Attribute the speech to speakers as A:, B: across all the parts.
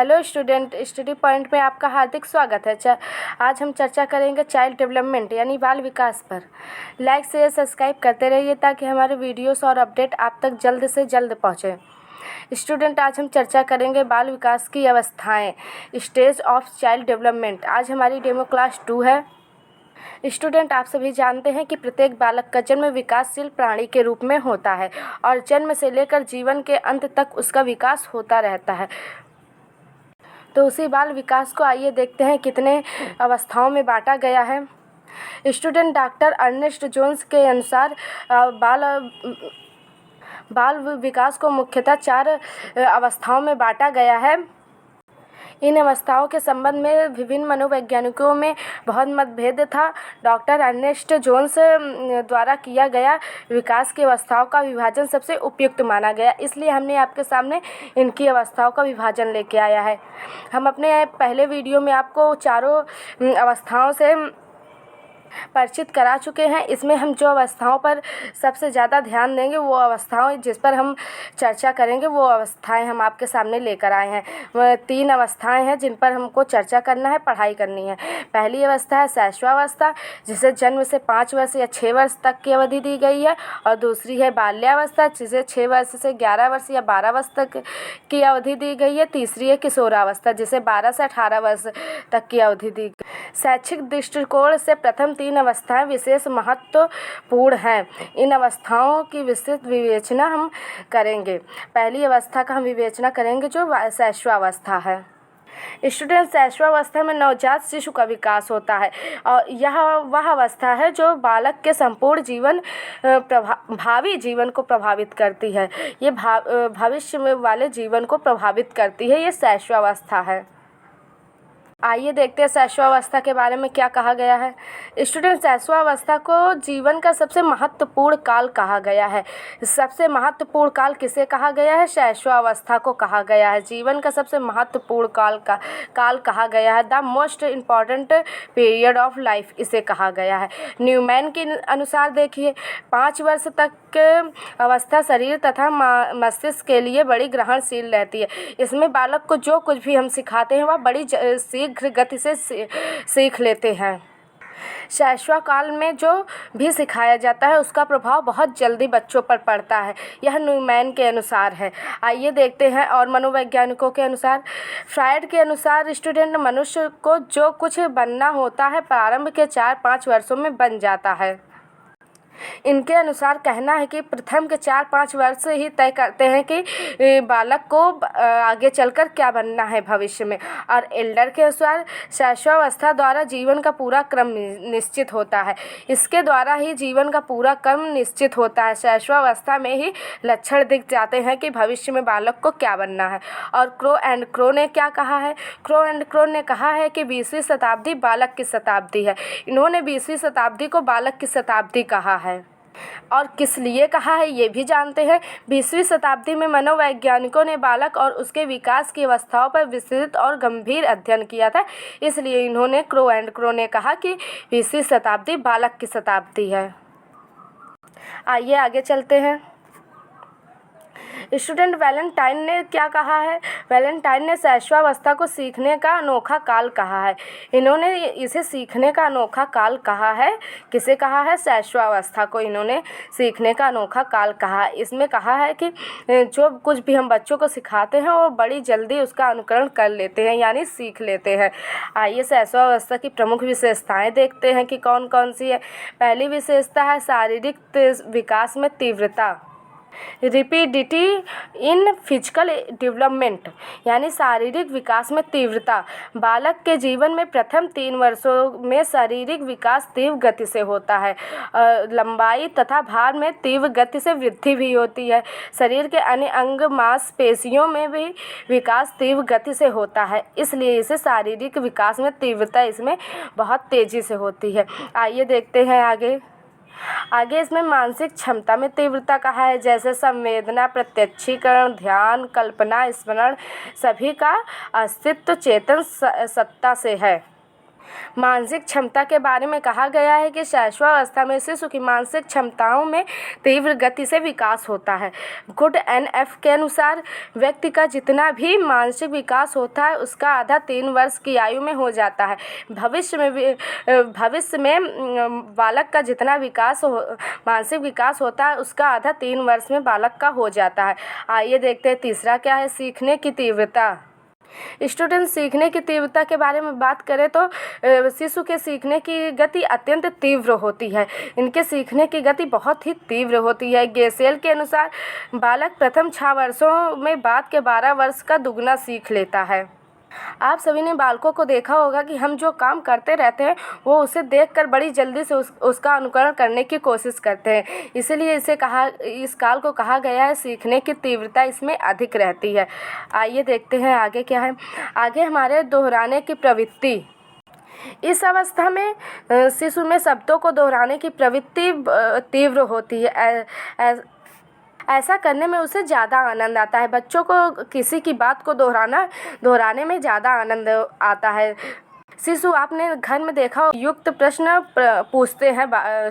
A: Hello student, study point में आपका हार्दिक स्वागत है। आज हम चर्चा करेंगे चाइल्ड डेवलपमेंट यानी बाल विकास पर। लाइक शेयर सब्सक्राइब करते रहिए ताकि हमारे वीडियोस और अपडेट आप तक जल्द से जल्द पहुँचे। स्टूडेंट, आज हम चर्चा करेंगे बाल विकास की अवस्थाएं, स्टेज ऑफ चाइल्ड डेवलपमेंट। आज हमारी डेमो क्लास 2 है। स्टूडेंट, आप सभी जानते हैं कि प्रत्येक बालक का जन्म विकासशील प्राणी के रूप में होता है और जन्म से लेकर जीवन के अंत तक उसका विकास होता रहता है। तो उसी बाल विकास को आइए देखते हैं कितने अवस्थाओं में बांटा गया है। स्टूडेंट, डॉक्टर अर्नेस्ट जोन्स के अनुसार बाल विकास को मुख्यतः 4 अवस्थाओं में बांटा गया है। इन अवस्थाओं के संबंध में विभिन्न मनोवैज्ञानिकों में बहुत मतभेद था। डॉक्टर अर्नेस्ट जोन्स द्वारा किया गया विकास की अवस्थाओं का विभाजन सबसे उपयुक्त माना गया, इसलिए हमने आपके सामने इनकी अवस्थाओं का विभाजन लेके आया है। हम अपने पहले वीडियो में आपको चारों अवस्थाओं से परिचित करा चुके हैं। इसमें हम जो अवस्थाओं पर सबसे ज़्यादा ध्यान देंगे, वो अवस्थाएं जिस पर हम चर्चा करेंगे, वो अवस्थाएं हम आपके सामने लेकर आए हैं। वह 3 अवस्थाएं हैं जिन पर हमको चर्चा करना है, पढ़ाई करनी है। पहली अवस्था है शैशवावस्था, जिसे जन्म से 5 वर्ष या 6 वर्ष तक की अवधि दी गई है, और दूसरी है बाल्यावस्था, जिसे 6 वर्ष से 11 वर्ष या 12 वर्ष तक की अवधि दी गई है। तीसरी है किशोरावस्था, जिसे 12 से 18 वर्ष तक की अवधि दी गई। शैक्षिक दृष्टिकोण से प्रथम 3 अवस्थाएं विशेष महत्वपूर्ण हैं। इन अवस्थाओं की विस्तृत विवेचना हम करेंगे। पहली अवस्था का हम विवेचना करेंगे जो शैशवावस्था है। स्टूडेंट, शैशवावस्था में नवजात शिशु का विकास होता है और यह वह अवस्था है जो बालक के संपूर्ण जीवन भावी जीवन को प्रभावित करती है। ये भविष्य में वाले जीवन को प्रभावित करती है। ये शैशवावस्था है। आइए देखते हैं शैशवावस्था के बारे में क्या कहा गया है। स्टूडेंट, शैशवावस्था को जीवन का सबसे महत्वपूर्ण काल कहा गया है। सबसे महत्वपूर्ण काल किसे कहा गया है? शैशवावस्था को कहा गया है। जीवन का सबसे महत्वपूर्ण काल कहा गया है। The most important period of life इसे कहा गया है। न्यूमैन के अनुसार देखिए, 5 वर्ष तक अवस्था शरीर तथा मस्तिष्क के लिए बड़ी ग्रहणशील रहती है। इसमें बालक को जो कुछ भी हम सिखाते हैं वह बड़ी शीघ्र गति से सीख लेते हैं। शैशव काल में जो भी सिखाया जाता है उसका प्रभाव बहुत जल्दी बच्चों पर पड़ता है। यह न्यूमैन के अनुसार है। आइए देखते हैं और मनोवैज्ञानिकों के अनुसार। फ्रायड के अनुसार स्टूडेंट, मनुष्य को जो कुछ बनना होता है प्रारंभ के 4-5 वर्षों में बन जाता है। इनके अनुसार कहना है कि प्रथम के 4-5 वर्ष ही तय करते हैं कि बालक को आगे चलकर क्या बनना है भविष्य में। और एल्डर के अनुसार शैशवावस्था द्वारा जीवन का पूरा क्रम निश्चित होता है। इसके द्वारा ही जीवन का पूरा क्रम निश्चित होता है। शैशवावस्था में ही लक्षण दिख जाते हैं कि भविष्य में बालक को क्या बनना है। और क्रो एंड क्रो ने क्या कहा है? क्रो एंड क्रो ने कहा है कि 20वीं शताब्दी बालक की शताब्दी है। इन्होंने 20वीं शताब्दी को बालक की शताब्दी कहा है। और किस लिए कहा है ये भी जानते हैं। 20वीं शताब्दी में मनोवैज्ञानिकों ने बालक और उसके विकास की अवस्थाओं पर विस्तृत और गंभीर अध्ययन किया था, इसलिए इन्होंने क्रो एंड क्रो ने कहा कि 20वीं शताब्दी बालक की शताब्दी है। आइए आगे चलते हैं। स्टूडेंट, वैलेंटाइन ने क्या कहा है? वैलेंटाइन ने शैशवावस्था को सीखने का अनोखा काल कहा है। इन्होंने इसे सीखने का अनोखा काल कहा है। किसे कहा है? शैशवावस्था को इन्होंने सीखने का अनोखा काल कहा है। इसमें कहा है कि जो कुछ भी हम बच्चों को सिखाते हैं वो बड़ी जल्दी उसका अनुकरण कर लेते हैं, यानी सीख लेते हैं। आइए शैशवावस्था की प्रमुख विशेषताएं देखते हैं कि कौन कौन सी है। पहली विशेषता है शारीरिक विकास में तीव्रता, रिपिडिटी इन फिजिकल डेवलपमेंट, यानी शारीरिक विकास में तीव्रता। बालक के जीवन में प्रथम 3 वर्षों में शारीरिक विकास तीव्र गति से होता है। लंबाई तथा भार में तीव्र गति से वृद्धि भी होती है। शरीर के अन्य अंग मांसपेशियों में भी विकास तीव्र गति से होता है, इसलिए इसे शारीरिक विकास में तीव्रता इसमें बहुत तेज़ी से होती है। आइए देखते हैं आगे इसमें मानसिक क्षमता में तीव्रता कहा है, जैसे संवेदना, प्रत्यक्षीकरण, ध्यान, कल्पना, स्मरण, सभी का अस्तित्व चेतन सत्ता से है। मानसिक क्षमता के बारे में कहा गया है कि शैशवावस्था में शिशु की मानसिक क्षमताओं में तीव्र गति से विकास होता है। गुड एनएफ के अनुसार व्यक्ति का जितना भी मानसिक विकास होता है उसका आधा 3 वर्ष की आयु में हो जाता है। भविष्य में बालक का जितना मानसिक विकास होता है उसका आधा 3 वर्ष में बालक का हो जाता है। आइए देखते हैं तीसरा क्या है, सीखने की तीव्रता। स्टूडेंट सीखने की तीव्रता के बारे में बात करें तो शिशु के सीखने की गति अत्यंत तीव्र होती है। इनके सीखने की गति बहुत ही तीव्र होती है। गेसेल के अनुसार बालक प्रथम 6 वर्षों में बाद के 12 वर्ष का दुगना सीख लेता है। आप सभी ने बालकों को देखा होगा कि हम जो काम करते रहते हैं वो उसे देखकर बड़ी जल्दी से उसका अनुकरण करने की कोशिश करते हैं। इसीलिए इस काल को कहा गया है सीखने की तीव्रता इसमें अधिक रहती है। आइए देखते हैं आगे क्या है। आगे हमारे दोहराने की प्रवृत्ति। इस अवस्था में शिशु में शब्दों को दोहराने की प्रवृत्ति तीव्र होती है। ऐसा करने में उसे ज़्यादा आनंद आता है। बच्चों को किसी की बात को दोहराने में ज़्यादा आनंद आता है। शिशु आपने घर में देखा युक्त प्रश्न पूछते हैं।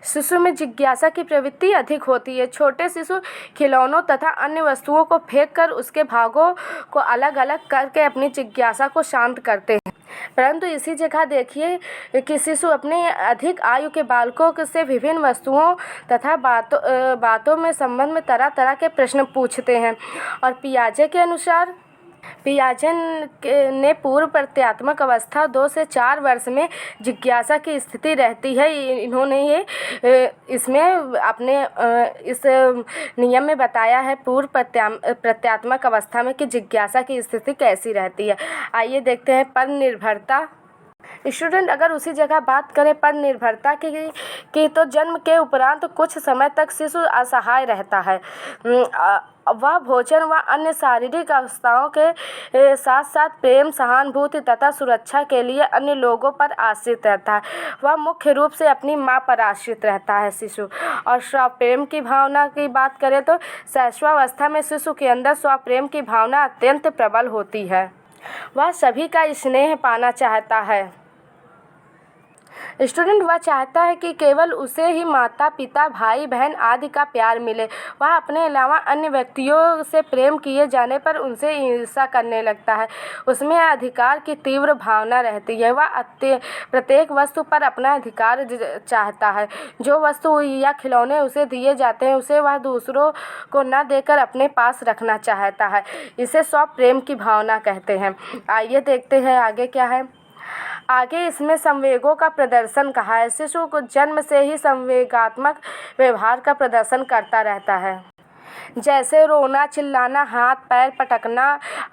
A: शिशु में जिज्ञासा की प्रवृत्ति अधिक होती है। छोटे शिशु खिलौनों तथा अन्य वस्तुओं को फेंककर उसके भागों को अलग अलग करके अपनी जिज्ञासा को शांत करते हैं। परंतु इसी जगह देखिए कि शिशु अपने अधिक आयु के बालकों से विभिन्न वस्तुओं तथा बातों में संबंध में तरह तरह के प्रश्न पूछते हैं। और पियाजे के अनुसार ने पूर्व प्रत्यात्मक अवस्था 2 से 4 वर्ष में जिज्ञासा की स्थिति रहती है। इन्होंने इसमें अपने इस नियम में बताया है पूर्व प्रत्यात्मक अवस्था में कि जिज्ञासा की स्थिति कैसी रहती है। आइए देखते हैं पर निर्भरता। स्टूडेंट अगर उसी जगह बात करें पर निर्भरता की तो जन्म के उपरांत कुछ समय तक शिशु असहाय रहता है। वह भोजन व अन्य शारीरिक अवस्थाओं के साथ साथ प्रेम, सहानुभूति तथा सुरक्षा के लिए अन्य लोगों पर आश्रित रहता है। वह मुख्य रूप से अपनी माँ पर आश्रित रहता है शिशु। और स्वप्रेम की भावना की बात करें तो शैशवावस्था में शिशु के अंदर स्वप्रेम की भावना अत्यंत प्रबल होती है। वह सभी का स्नेह पाना चाहता है। स्टूडेंट वह चाहता है कि केवल उसे ही माता पिता, भाई बहन आदि का प्यार मिले। वह अपने अलावा अन्य व्यक्तियों से प्रेम किए जाने पर उनसे ईर्ष्या करने लगता है। उसमें अधिकार की तीव्र भावना रहती है। वह प्रत्येक वस्तु पर अपना अधिकार चाहता है। जो वस्तु या खिलौने उसे दिए जाते हैं उसे वह दूसरों को न देकर अपने पास रखना चाहता है। इसे स्वप्रेम की भावना कहते हैं। आइए देखते हैं आगे क्या है। आगे इसमें संवेगों का प्रदर्शन कहा है। शिशु को जन्म से ही संवेगात्मक व्यवहार का प्रदर्शन करता रहता है। जैसे रोना, चिल्लाना, हाथ पैर पटकना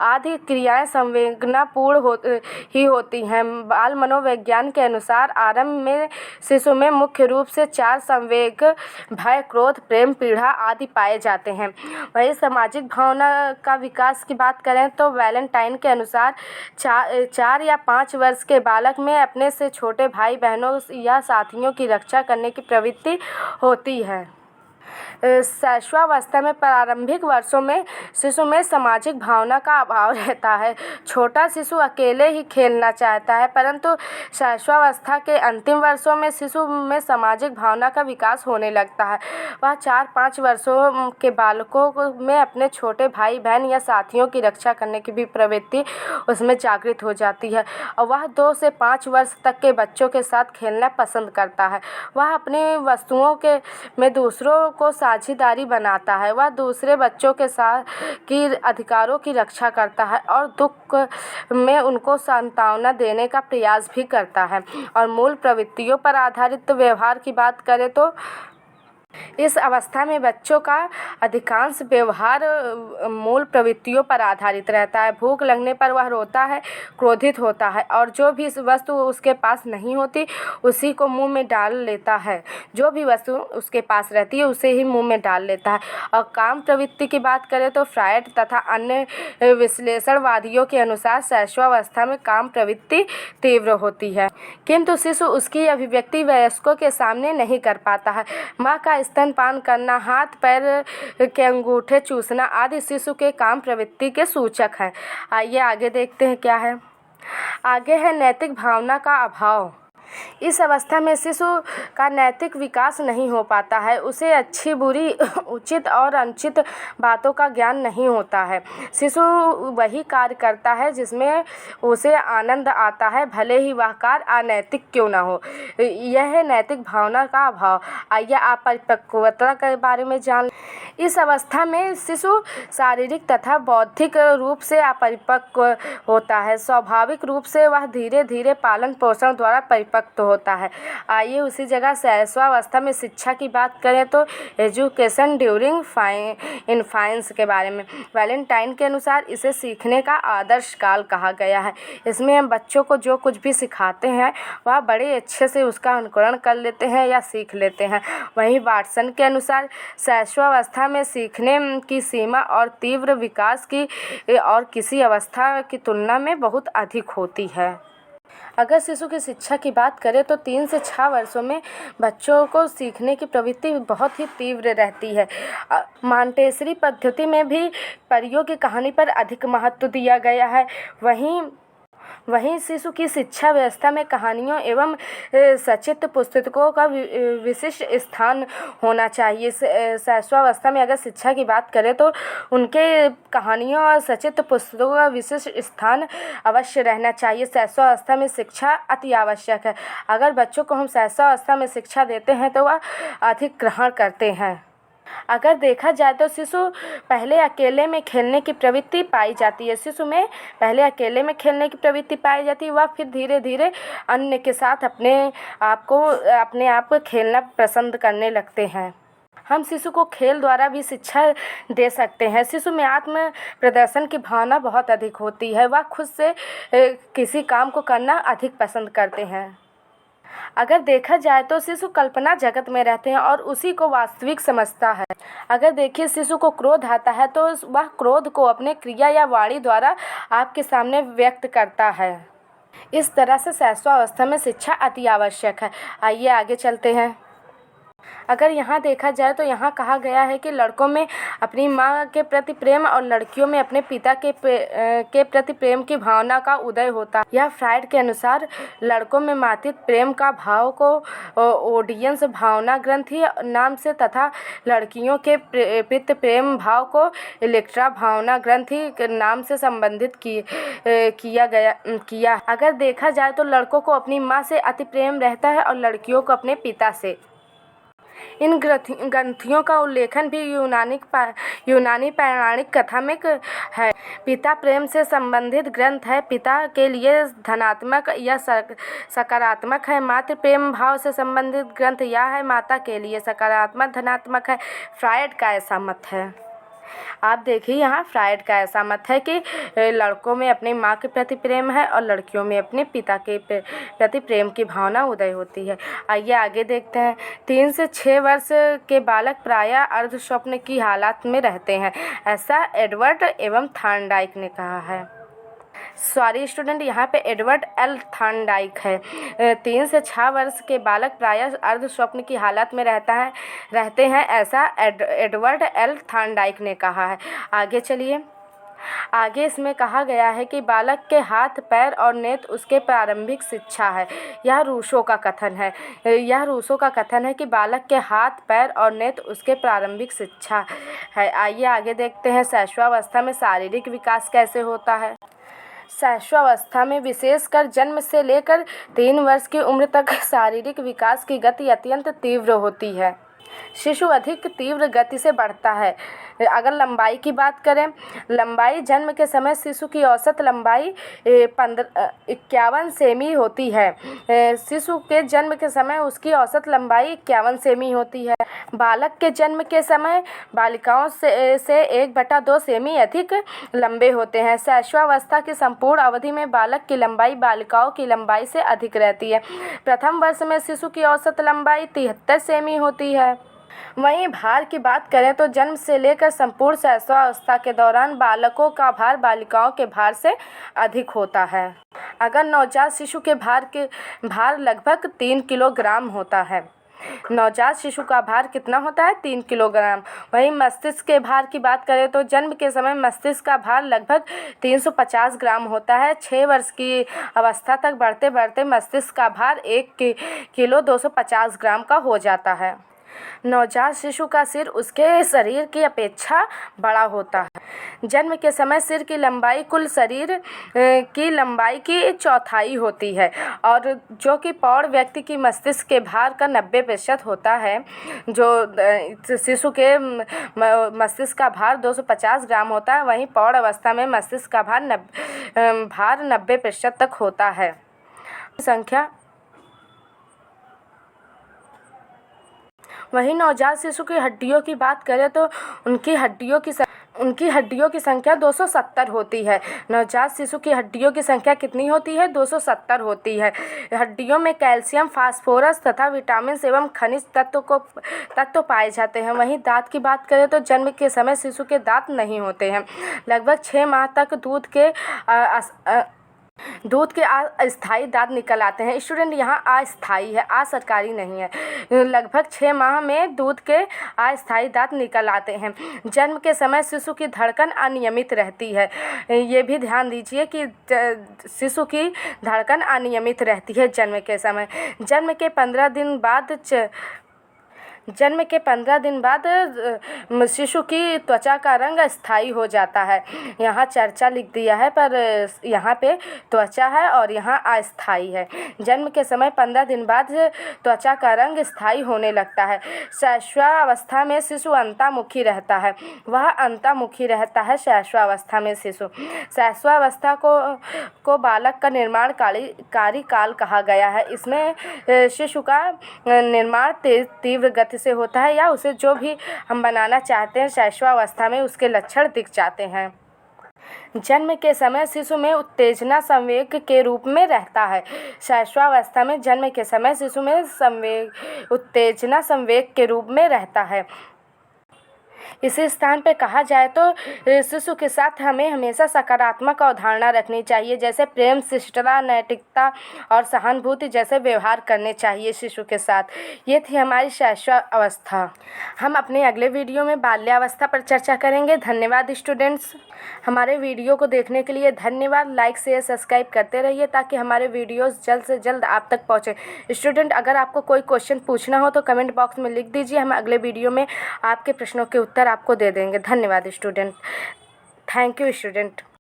A: आदि क्रियाएं संवेदनापूर्ण होती हैं। बाल मनोविज्ञान के अनुसार आरंभ में शिशु में मुख्य रूप से 4 संवेग भय, क्रोध, प्रेम, पीड़ा आदि पाए जाते हैं। वही सामाजिक भावना का विकास की बात करें तो वैलेंटाइन के अनुसार 4 या 5 वर्ष के बालक में अपने से छोटे भाई बहनों या साथियों की रक्षा करने की प्रवृत्ति होती है। शैशवावस्था में प्रारंभिक वर्षों में शिशु में सामाजिक भावना का अभाव रहता है। छोटा शिशु अकेले ही खेलना चाहता है, परंतु शैशवावस्था के अंतिम वर्षों में शिशु में सामाजिक भावना का विकास होने लगता है। वह 4-5 वर्षों के बालकों में अपने छोटे भाई बहन या साथियों की रक्षा करने की भी प्रवृत्ति उसमें जागृत हो जाती है और वह 2 से 5 वर्ष तक के बच्चों के साथ खेलना पसंद करता है। वह अपनी वस्तुओं में दूसरों को साझेदारी बनाता है। वह दूसरे बच्चों के साथ की अधिकारों की रक्षा करता है और दुख में उनको सांत्वना देने का प्रयास भी करता है। और मूल प्रवृत्तियों पर आधारित व्यवहार की बात करें तो इस अवस्था में बच्चों का अधिकांश व्यवहार मूल प्रवृत्तियों पर आधारित रहता है। भूख लगने पर वह रोता है, क्रोधित होता है और जो भी वस्तु उसके पास नहीं होती उसी को मुंह में डाल लेता है। जो भी वस्तु उसके पास रहती है उसे ही मुंह में डाल लेता है। और काम प्रवृत्ति की बात करें तो फ्रायड तथा अन्य विश्लेषणवादियों के अनुसार शैशवावस्था में काम प्रवृत्ति तीव्र होती है, किंतु शिशु उसकी अभिव्यक्ति वयस्कों के सामने नहीं कर पाता है। माँ का स्तनपान करना, हाथ पैर के अंगूठे चूसना आदि शिशु के काम प्रवृत्ति के सूचक हैं। आइए आगे देखते हैं क्या है। आगे है नैतिक भावना का अभाव। इस अवस्था में शिशु का नैतिक विकास नहीं हो पाता है। उसे अच्छी बुरी उचित और अनुचित बातों का ज्ञान नहीं होता है। शिशु वही कार्य करता है जिसमें उसे आनंद आता है, भले ही वह कार्य अनैतिक क्यों न हो। यह है नैतिक भावना का अभाव। आइए आप परिपक्वता के बारे में जान। इस अवस्था में शिशु शारीरिक तथा बौद्धिक रूप से अपरिपक्व होता है। स्वाभाविक रूप से वह धीरे धीरे पालन पोषण द्वारा परिपक्व होता है। आइए उसी जगह शैशवावस्था में शिक्षा की बात करें तो एजुकेशन ड्यूरिंग इन्फेंस के बारे में। वैलेंटाइन के अनुसार इसे सीखने का आदर्श काल कहा गया है। इसमें हम बच्चों को जो कुछ भी सिखाते हैं वह बड़े अच्छे से उसका अनुकरण कर लेते हैं या सीख लेते हैं। वहीं वाटसन के अनुसार शैशवावस्था में सीखने की सीमा और तीव्र विकास की और किसी अवस्था की तुलना में बहुत अधिक होती है। अगर शिशु की शिक्षा की बात करें तो 3 से 6 वर्षों में बच्चों को सीखने की प्रवृत्ति बहुत ही तीव्र रहती है। मॉन्टेसरी पद्धति में भी परियों की कहानी पर अधिक महत्व दिया गया है। वहीं शिशु की शिक्षा व्यवस्था में कहानियों एवं सचित्र पुस्तकों का विशिष्ट स्थान होना चाहिए। शैशवावस्था में अगर शिक्षा की बात करें तो उनके कहानियों और सचित्र पुस्तकों का विशिष्ट स्थान अवश्य रहना चाहिए। शैशवावस्था में शिक्षा अति आवश्यक है। अगर बच्चों को हम शैशवावस्था में शिक्षा देते हैं तो वह अधिक ग्रहण करते हैं। अगर देखा जाए तो शिशु पहले अकेले में खेलने की प्रवृत्ति पाई जाती है। शिशु में पहले अकेले में खेलने की प्रवृत्ति पाई जाती है, वह फिर धीरे धीरे अन्य के साथ अपने आप को खेलना पसंद करने लगते हैं। हम शिशु को खेल द्वारा भी शिक्षा दे सकते हैं। शिशु में आत्म प्रदर्शन की भावना बहुत अधिक होती है। वह खुद से किसी काम को करना अधिक पसंद करते हैं। अगर देखा जाए तो शिशु कल्पना जगत में रहते हैं और उसी को वास्तविक समझता है। अगर देखिए शिशु को क्रोध आता है तो वह क्रोध को अपने क्रिया या वाणी द्वारा आपके सामने व्यक्त करता है। इस तरह से शैशवावस्था में शिक्षा अति आवश्यक है। आइए आगे चलते हैं। अगर यहाँ देखा जाए तो यहाँ कहा गया है कि लड़कों में अपनी माँ के प्रति प्रेम और लड़कियों में अपने पिता के प्रति प्रेम की भावना का उदय होता है। यह फ्राइड के अनुसार लड़कों में मातृत्व प्रेम का भाव को ओडियंस भावना ग्रंथि नाम से तथा लड़कियों के पितृ प्रेम भाव को इलेक्ट्रा भावना ग्रंथि नाम से संबंधित किया। अगर देखा जाए तो लड़कों को अपनी माँ से अति प्रेम रहता है और लड़कियों को अपने पिता से। इन ग्रंथियों का उल्लेखन भी यूनानी पौराणिक कथा में है। पिता प्रेम से संबंधित ग्रंथ है। पिता के लिए धनात्मक या सकारात्मक है। मातृ प्रेम भाव से संबंधित ग्रंथ यह है। माता के लिए सकारात्मक धनात्मक है। फ्राइड का ऐसा मत है। आप देखिए यहाँ फ्राइड का ऐसा मत है कि लड़कों में अपनी माँ के प्रति प्रेम है और लड़कियों में अपने पिता के प्रति प्रेम की भावना उदय होती है। आइए आगे देखते हैं। 3 से 6 वर्ष के बालक प्रायः अर्ध स्वप्न की हालत में रहते हैं, ऐसा एडवर्ड एवं थॉर्नडाइक ने कहा है। सॉरी स्टूडेंट, यहाँ पे एडवर्ड एल थॉर्नडाइक है। 3 से 6 वर्ष के बालक प्रायः अर्ध स्वप्न की हालत में रहते हैं, ऐसा एडवर्ड एल थॉर्नडाइक ने कहा है। आगे चलिए। आगे इसमें कहा गया है कि बालक के हाथ पैर और नेत्र उसके प्रारंभिक शिक्षा है। यह रूसो का कथन है कि बालक के हाथ पैर और नेत्र उसके प्रारंभिक शिक्षा है। आइए आगे देखते हैं। शैशवावस्था में शारीरिक विकास कैसे होता है। शैशवावस्था में विशेषकर जन्म से लेकर 3 वर्ष की उम्र तक शारीरिक विकास की गति अत्यंत तीव्र होती है। शिशु अधिक तीव्र गति से बढ़ता है। अगर लंबाई की बात करें, लंबाई जन्म के समय शिशु की औसत लंबाई 51 सेमी होती है। शिशु के जन्म के समय उसकी औसत लंबाई 51 सेमी होती है। बालक के जन्म के समय बालिकाओं से 1/2 सेमी अधिक लंबे होते हैं। शैशवावस्था की संपूर्ण अवधि में बालक की लंबाई बालिकाओं की लंबाई से अधिक रहती है। प्रथम वर्ष में शिशु की औसत लंबाई 73 सेमी होती है। वहीं भार की बात करें तो जन्म से लेकर संपूर्ण शैशवावस्था के दौरान बालकों का भार बालिकाओं के भार से अधिक होता है। अगर नवजात शिशु के भार लगभग 3 किलोग्राम होता है। नवजात शिशु का भार कितना होता है? 3 किलोग्राम। वहीं मस्तिष्क के भार की बात करें तो जन्म के समय मस्तिष्क का भार लगभग 350 ग्राम होता है। 6 वर्ष की अवस्था तक बढ़ते बढ़ते मस्तिष्क का भार 1 किलो 250 ग्राम का हो जाता है। नवजात शिशु का सिर उसके शरीर की अपेक्षा बड़ा होता है। जन्म के समय सिर की लंबाई कुल शरीर की लंबाई की चौथाई होती है और जो कि प्रौढ़ व्यक्ति की मस्तिष्क के भार का 90% होता है। जो शिशु के मस्तिष्क का भार 250 ग्राम होता है, वहीं प्रौढ़ अवस्था में मस्तिष्क का भार 90% तक होता है। संख्या वहीं नवजात शिशु की हड्डियों की बात करें तो उनकी हड्डियों की संख्या 270 होती है। नवजात शिशु की हड्डियों की संख्या कितनी होती है? 270 होती है। हड्डियों में कैल्शियम, फास्फोरस तथा विटामिन एवं खनिज तत्व पाए जाते हैं। वहीं दांत की बात करें तो जन्म के समय शिशु के दांत नहीं होते हैं। लगभग 6 माह तक दूध के अस्थायी दांत निकल आते हैं। स्टूडेंट यहाँ अस्थायी है, असरकारी नहीं है। लगभग 6 माह में दूध के अस्थायी दांत निकल आते हैं। जन्म के समय शिशु की धड़कन अनियमित रहती है। ये भी ध्यान दीजिए कि शिशु की धड़कन अनियमित रहती है जन्म के समय। जन्म के 15 दिन बाद शिशु की त्वचा का रंग अस्थायी हो जाता है। यहाँ चर्चा लिख दिया है पर यहाँ पे त्वचा है और यहाँ अस्थायी है। जन्म के समय 15 दिन बाद त्वचा का रंग स्थायी होने लगता है। शैशवावस्था में शिशु अंतर्मुखी रहता है। वह अंतर्मुखी रहता है शैशवावस्था में शिशु। शैशवावस्था को बालक का निर्माणकारी काल कहा गया है। इसमें शिशु का निर्माण तीव्र गति से होता है या उसे जो भी हम बनाना चाहते हैं शैशवावस्था में उसके लक्षण दिख जाते हैं। जन्म के समय शिशु में उत्तेजना संवेग के रूप में रहता है। शैशवावस्था में जन्म के समय शिशु में उत्तेजना संवेग के रूप में रहता है। इसी स्थान पर कहा जाए तो शिशु के साथ हमें हमेशा सकारात्मक अवधारणा रखनी चाहिए, जैसे प्रेम, शिष्टता, नैतिकता और सहानुभूति जैसे व्यवहार करने चाहिए शिशु के साथ। ये थी हमारी शैशवावस्था। हम अपने अगले वीडियो में बाल्यावस्था पर चर्चा करेंगे। धन्यवाद स्टूडेंट्स। हमारे वीडियो को देखने के लिए धन्यवाद। लाइक शेयर सब्सक्राइब करते रहिए ताकि हमारे वीडियोस जल्द से जल्द आप तक पहुँचे। स्टूडेंट, अगर आपको कोई क्वेश्चन पूछना हो तो कमेंट बॉक्स में लिख दीजिए। हम अगले वीडियो में आपके प्रश्नों के उत्तर आपको दे देंगे। धन्यवाद स्टूडेंट। Thank you student.